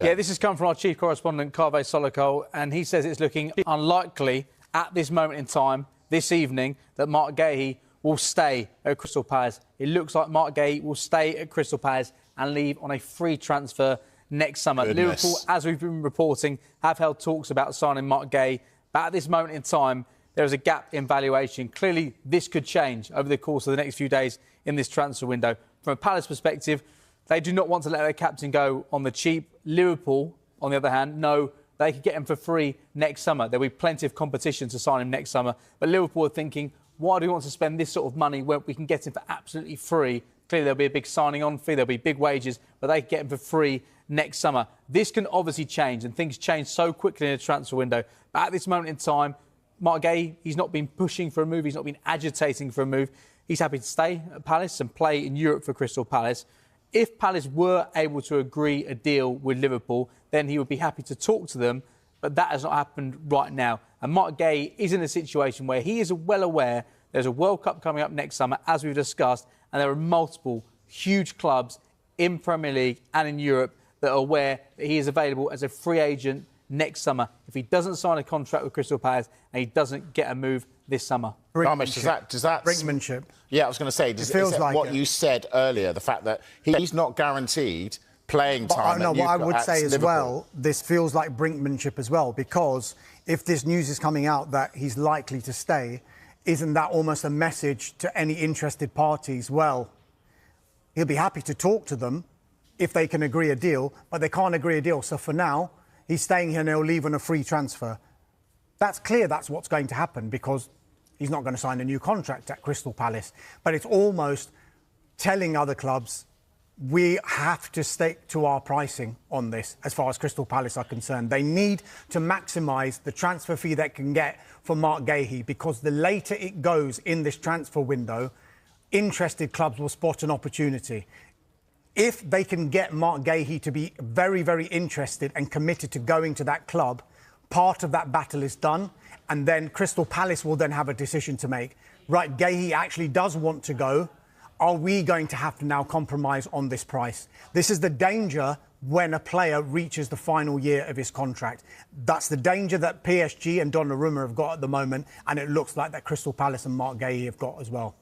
Yeah, this has come from our chief correspondent, Kaveh Solokol, and he says it's looking unlikely at this moment in time, this evening, that Marc Guehi will stay at Crystal Palace. It looks like Marc Guehi will stay at Crystal Palace and leave on a free transfer next summer. Goodness. Liverpool, as we've been reporting, have held talks about signing Marc Guehi, but at this moment in time, there is a gap in valuation. Clearly, this could change over the course of the next few days in this transfer window. From a Palace perspective, they do not want to let their captain go on the cheap. Liverpool, on the other hand, know they could get him for free next summer. There'll be plenty of competition to sign him next summer. But Liverpool are thinking, why do we want to spend this sort of money when we can get him for absolutely free? Clearly, there'll be a big signing on fee, there'll be big wages, but they can get him for free next summer. This can obviously change, and things change so quickly in a transfer window. But at this moment in time, Marc Guehi, he's not been pushing for a move, he's not been agitating for a move. He's happy to stay at Palace and play in Europe for Crystal Palace. If Palace were able to agree a deal with Liverpool, then he would be happy to talk to them, but that has not happened right now. And Marc Guehi is in a situation where he is well aware there's a World Cup coming up next summer, as we've discussed, and there are multiple huge clubs in Premier League and in Europe that are aware that he is available as a free agent next summer if he doesn't sign a contract with Crystal Palace and he doesn't get a move this summer. Does that... Brinkmanship. Yeah, I was going to say, is it like what you said earlier, the fact that he's not guaranteed playing time what I would say as Liverpool. well, this feels like brinkmanship as well, because if this news is coming out that he's likely to stay, isn't that almost a message to any interested parties? Well, he'll be happy to talk to them if they can agree a deal, but they can't agree a deal. So for now, he's staying here and he'll leave on a free transfer. That's clear that's what's going to happen, because he's not going to sign a new contract at Crystal Palace. But it's almost telling other clubs, we have to stick to our pricing on this as far as Crystal Palace are concerned. They need to maximise the transfer fee they can get for Marc Guehi, because the later it goes in this transfer window, interested clubs will spot an opportunity. If they can get Marc Guehi to be very, very interested and committed to going to that club, part of that battle is done, and then Crystal Palace will then have a decision to make. Right, Guehi actually does want to go. Are we going to have to now compromise on this price? This is the danger when a player reaches the final year of his contract. That's the danger that PSG and Donnarumma have got at the moment, and it looks like that Crystal Palace and Marc Guehi have got as well.